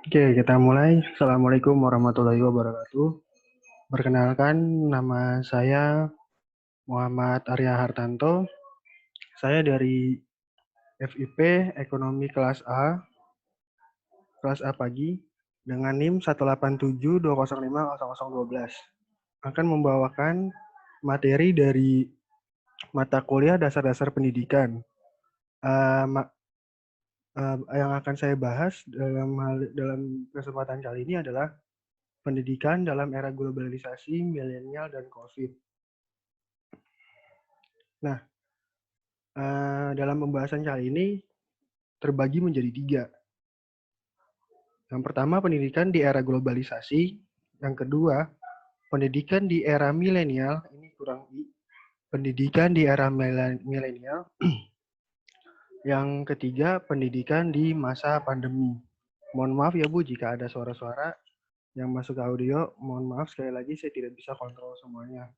Oke, kita mulai. Assalamualaikum warahmatullahi wabarakatuh. Perkenalkan, nama saya Muhammad Arya Hartanto. Saya dari FIP Ekonomi kelas A pagi, dengan NIM 18720500012. Akan membawakan materi dari mata kuliah dasar-dasar pendidikan. Yang akan saya bahas dalam kesempatan kali ini adalah pendidikan dalam era globalisasi, milenial, dan COVID. Nah, dalam pembahasan kali ini terbagi menjadi 3. Yang pertama, pendidikan di era globalisasi. Yang kedua, pendidikan di era milenial. Ini kurang I. Pendidikan di era milenial. Yang ketiga, pendidikan di masa pandemi. Mohon maaf ya Bu, jika ada suara-suara yang masuk ke audio. Mohon maaf, sekali lagi saya tidak bisa kontrol semuanya.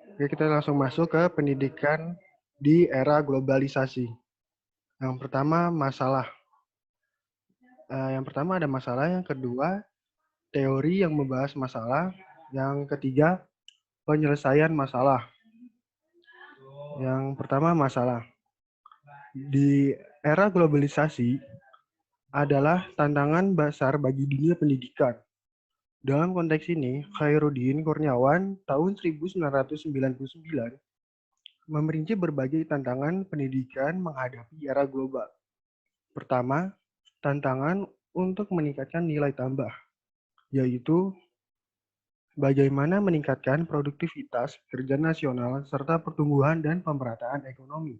Oke, kita langsung masuk ke pendidikan di era globalisasi. Yang pertama, masalah. Yang pertama ada masalah, yang kedua teori yang membahas masalah, yang ketiga penyelesaian masalah. Yang pertama masalah. Di era globalisasi adalah tantangan besar bagi dunia pendidikan. Dalam konteks ini, Khairuddin Kurniawan tahun 1999 memperinci berbagai tantangan pendidikan menghadapi era global. Pertama, tantangan untuk meningkatkan nilai tambah, yaitu bagaimana meningkatkan produktivitas kerja nasional serta pertumbuhan dan pemerataan ekonomi.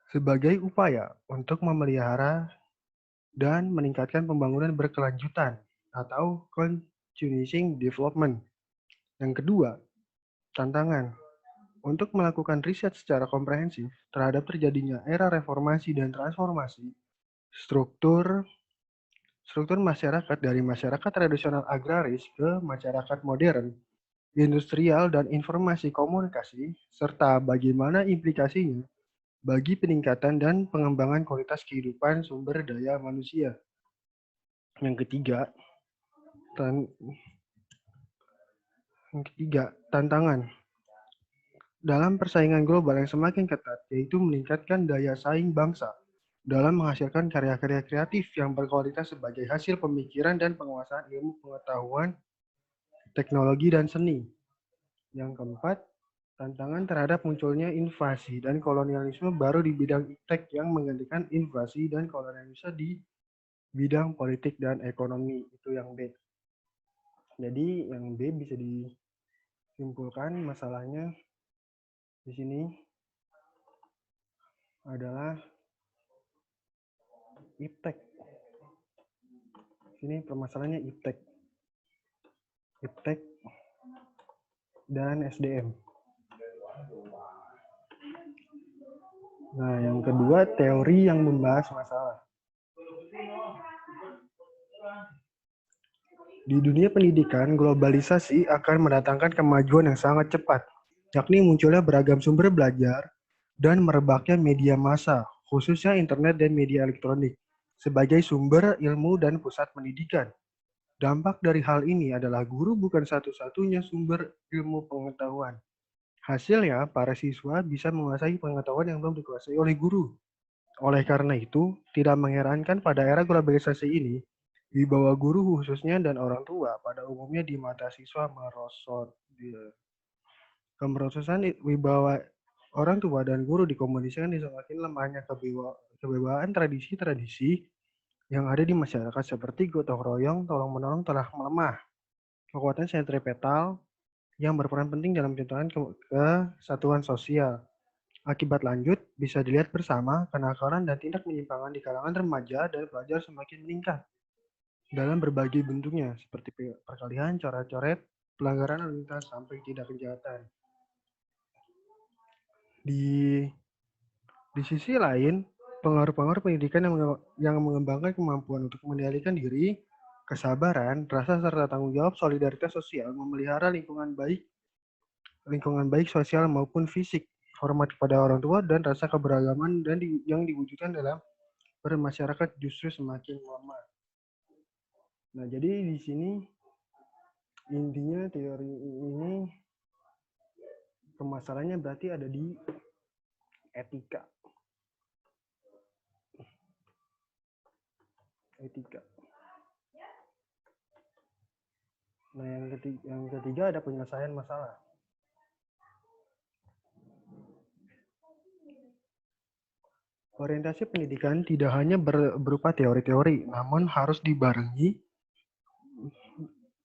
Sebagai upaya untuk memelihara dan meningkatkan pembangunan berkelanjutan atau continuing development. Yang kedua, tantangan untuk melakukan riset secara komprehensif terhadap terjadinya era reformasi dan transformasi struktur masyarakat dari masyarakat tradisional agraris ke masyarakat modern, industrial, dan informasi komunikasi, serta bagaimana implikasinya bagi peningkatan dan pengembangan kualitas kehidupan sumber daya manusia. Yang ketiga, tantangan dalam persaingan global yang semakin ketat, yaitu meningkatkan daya saing bangsa dalam menghasilkan karya-karya kreatif yang berkualitas sebagai hasil pemikiran dan penguasaan ilmu pengetahuan, teknologi, dan seni. Yang keempat, tantangan terhadap munculnya invasi dan kolonialisme baru di bidang iptek yang menggantikan invasi dan kolonialisme di bidang politik dan ekonomi. Itu yang B. Jadi yang B bisa disimpulkan masalahnya di sini adalah iptek. Sini permasalahannya iptek dan SDM. Nah, yang kedua teori yang membahas masalah. Di dunia pendidikan, globalisasi akan mendatangkan kemajuan yang sangat cepat, yakni munculnya beragam sumber belajar dan merebaknya media massa, khususnya internet dan media elektronik, sebagai sumber ilmu dan pusat pendidikan. Dampak dari hal ini adalah guru bukan satu-satunya sumber ilmu pengetahuan. Hasilnya, para siswa bisa menguasai pengetahuan yang belum dikuasai oleh guru. Oleh karena itu, tidak mengherankan pada era globalisasi ini, wibawa guru khususnya dan orang tua pada umumnya di mata siswa merosot. Kemerosotan wibawa orang tua dan guru dikomunikasikan disebabkan lemahnya kewibawaan tradisi-tradisi yang ada di masyarakat seperti gotong royong, tolong menolong telah melemah. Kekuatan sentripetal yang berperan penting dalam menciptakan kesatuan sosial. Akibat lanjut bisa dilihat bersama kenakalan dan tindak penyimpangan di kalangan remaja dan pelajar semakin meningkat dalam berbagai bentuknya seperti perkalian, coret-coret, pelanggaran lalu lintas sampai tindak kejahatan. Di sisi lain, pengaruh-pengaruh pendidikan yang mengembangkan kemampuan untuk mengendalikan diri, kesabaran, rasa serta tanggung jawab, solidaritas sosial, memelihara lingkungan baik sosial maupun fisik, hormat kepada orang tua, dan rasa keberagaman yang diwujudkan dalam bermasyarakat justru semakin melemah. Nah, jadi di sini intinya teori ini permasalahannya berarti ada di etika. Nah, yang ketiga ada penyelesaian masalah. Orientasi pendidikan tidak hanya berupa teori-teori, namun harus dibarengi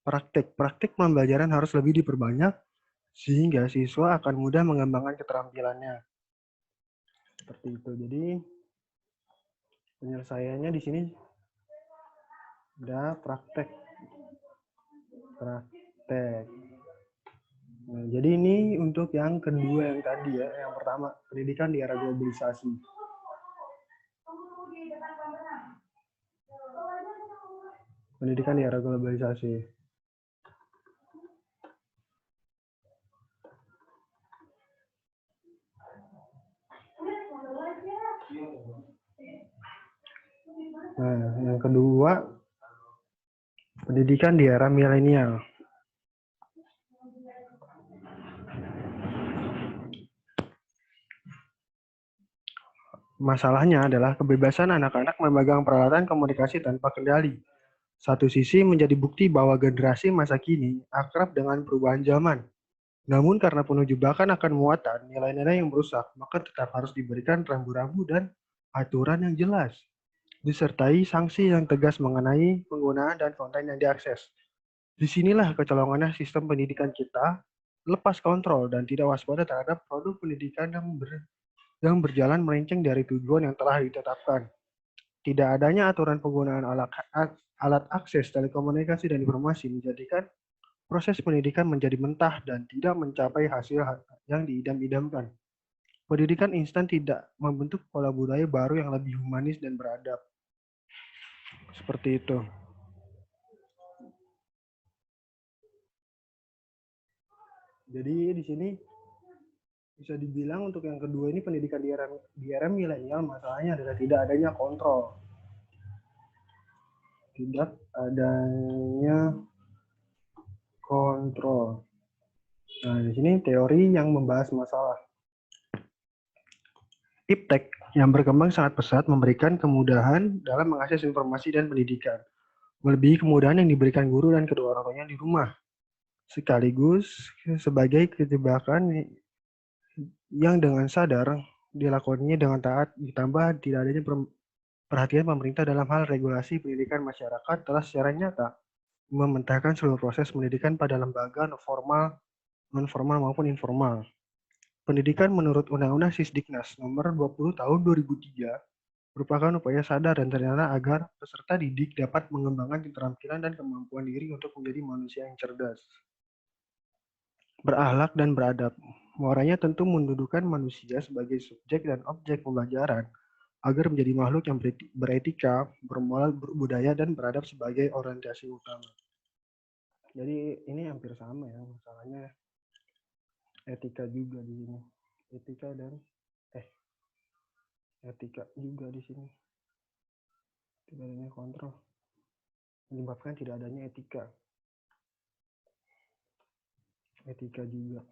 praktik. Praktik pembelajaran harus lebih diperbanyak sehingga siswa akan mudah mengembangkan keterampilannya. Seperti itu. Jadi penyelesaiannya di sini ada praktek. Nah, jadi ini untuk yang kedua yang tadi ya, yang pertama pendidikan di era globalisasi. Pendidikan di era globalisasi. Nah, yang kedua pendidikan di era milenial. Masalahnya adalah kebebasan anak-anak memegang peralatan komunikasi tanpa kendali. Satu sisi menjadi bukti bahwa generasi masa kini akrab dengan perubahan zaman. Namun karena penuh jebakan akan muatan nilai-nilai yang merusak, maka tetap harus diberikan rambu-rambu dan aturan yang jelas, disertai sanksi yang tegas mengenai penggunaan dan konten yang diakses. Disinilah kecolongannya sistem pendidikan kita lepas kontrol dan tidak waspada terhadap produk pendidikan yang berjalan melenceng dari tujuan yang telah ditetapkan. Tidak adanya aturan penggunaan alat akses telekomunikasi dan informasi menjadikan proses pendidikan menjadi mentah dan tidak mencapai hasil yang diidam-idamkan. Pendidikan instan tidak membentuk pola budaya baru yang lebih humanis dan beradab. Seperti itu. Jadi di sini bisa dibilang untuk yang kedua ini pendidikan di era milenial masalahnya adalah tidak adanya kontrol. Tidak adanya kontrol. Nah, di sini teori yang membahas masalah. Iptek yang berkembang sangat pesat memberikan kemudahan dalam mengakses informasi dan pendidikan, melebihi kemudahan yang diberikan guru dan kedua orang tuanya di rumah. Sekaligus sebagai kejebakan yang dengan sadar dilakukannya dengan taat, ditambah tidak adanya perhatian pemerintah dalam hal regulasi pendidikan masyarakat telah secara nyata mementahkan seluruh proses pendidikan pada lembaga formal, non-formal maupun informal. Pendidikan menurut Undang-Undang Sisdiknas Nomor 20 Tahun 2003 merupakan upaya sadar dan terencana agar peserta didik dapat mengembangkan keterampilan dan kemampuan diri untuk menjadi manusia yang cerdas, berakhlak dan beradab. Muaranya tentu mendudukan manusia sebagai subjek dan objek pembelajaran agar menjadi makhluk yang beretika, bermoral, berbudaya, dan beradab sebagai orientasi utama. Jadi ini hampir sama ya masalahnya, etika juga di sini, etika juga di sini. Tidak adanya kontrol menyebabkan tidak adanya etika juga.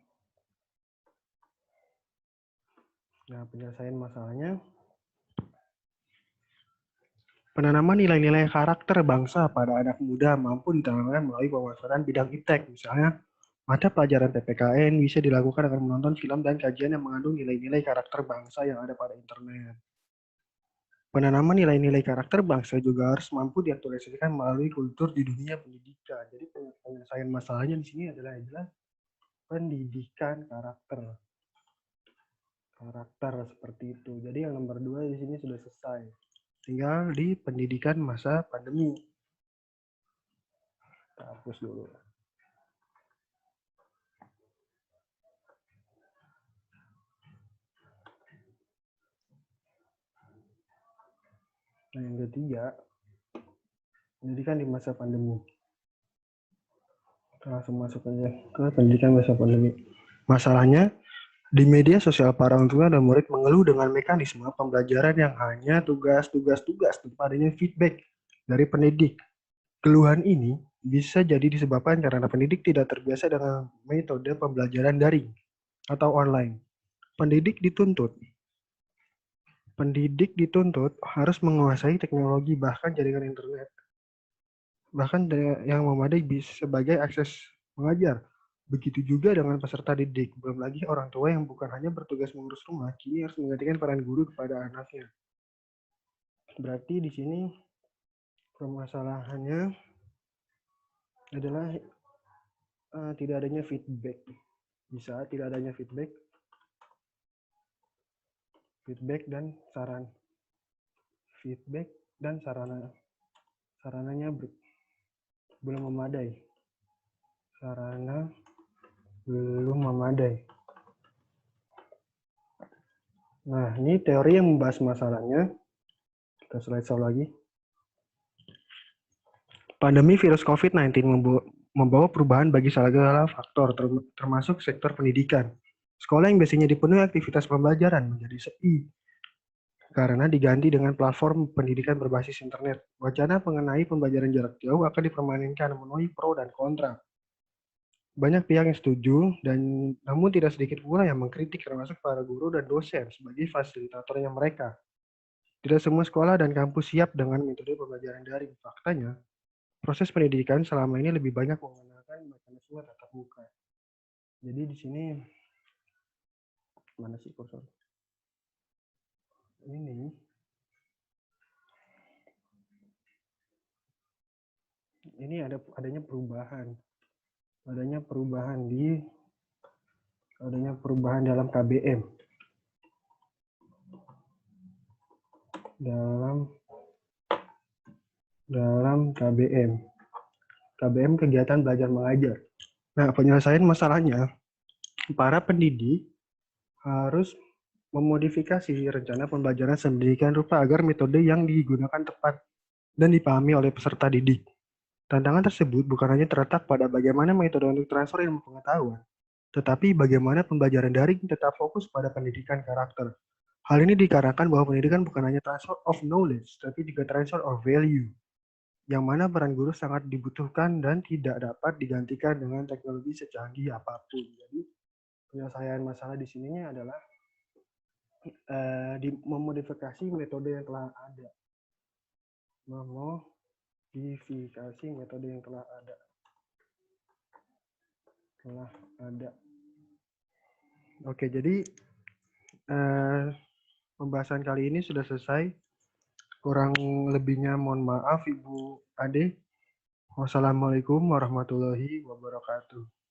Nah, penyelesaian masalahnya penanaman nilai-nilai karakter bangsa pada anak muda mampu ditanamkan melalui pemanfaatan bidang iptek. Misalnya, mata pelajaran PPKN bisa dilakukan dengan menonton film dan kajian yang mengandung nilai-nilai karakter bangsa yang ada pada internet. Penanaman nilai-nilai karakter bangsa juga harus mampu diaktualisasikan melalui kultur di dunia pendidikan. Jadi penyelesaian masalahnya di sini adalah pendidikan karakter seperti itu. Jadi yang nomor 2 di sini sudah selesai. Tinggal di pendidikan masa pandemi. Kita hapus dulu. Nah, yang ketiga, pendidikan di masa pandemi. Kita langsung masuk aja ke pendidikan masa pandemi. Masalahnya, Di media sosial, para orang tua dan murid mengeluh dengan mekanisme pembelajaran yang hanya tugas tanpa adanya feedback dari pendidik. Keluhan ini bisa jadi disebabkan karena pendidik tidak terbiasa dengan metode pembelajaran daring atau online. Pendidik dituntut Pendidik dituntut harus menguasai teknologi bahkan jaringan internet, bahkan yang memadai sebagai akses mengajar. Begitu juga dengan peserta didik, belum lagi orang tua yang bukan hanya bertugas mengurus rumah, kini harus menggantikan peran guru kepada anaknya. Berarti di sini permasalahannya adalah tidak adanya feedback. Bisa tidak adanya feedback dan sarananya belum memadai. Sarana belum memadai. Nah, ini teori yang membahas masalahnya. Kita slide lagi. Pandemi virus COVID-19 membawa perubahan bagi segala faktor, termasuk sektor pendidikan. Sekolah yang biasanya dipenuhi aktivitas pembelajaran menjadi sepi karena diganti dengan platform pendidikan berbasis internet. Wacana mengenai pembelajaran jarak jauh akan dipermanenkan, memenuhi pro dan kontra. Banyak pihak yang setuju, dan namun tidak sedikit pula yang mengkritik, termasuk para guru dan dosen sebagai fasilitatornya mereka. Tidak semua sekolah dan kampus siap dengan metode pembelajaran daring. Faktanya, proses pendidikan selama ini lebih banyak menggunakan mekanisme tatap muka. Jadi di sini mana sih kursor? Ini adanya perubahan dalam KBM. Dalam KBM kegiatan belajar mengajar. Nah, penyelesaian masalahnya, para pendidik harus memodifikasi rencana pembelajaran sedemikian rupa agar metode yang digunakan tepat dan dipahami oleh peserta didik. Tantangan tersebut bukan hanya terletak pada bagaimana metode untuk transfer ilmu pengetahuan, tetapi bagaimana pembelajaran daring tetap fokus pada pendidikan karakter. Hal ini dikarenakan bahwa pendidikan bukan hanya transfer of knowledge, tapi juga transfer of value, yang mana peran guru sangat dibutuhkan dan tidak dapat digantikan dengan teknologi secanggih apapun. Jadi penyelesaian masalah di sininya adalah memodifikasi metode yang telah ada. Oke, jadi pembahasan kali ini sudah selesai. Kurang lebihnya mohon maaf Ibu Ade. Wassalamualaikum warahmatullahi wabarakatuh.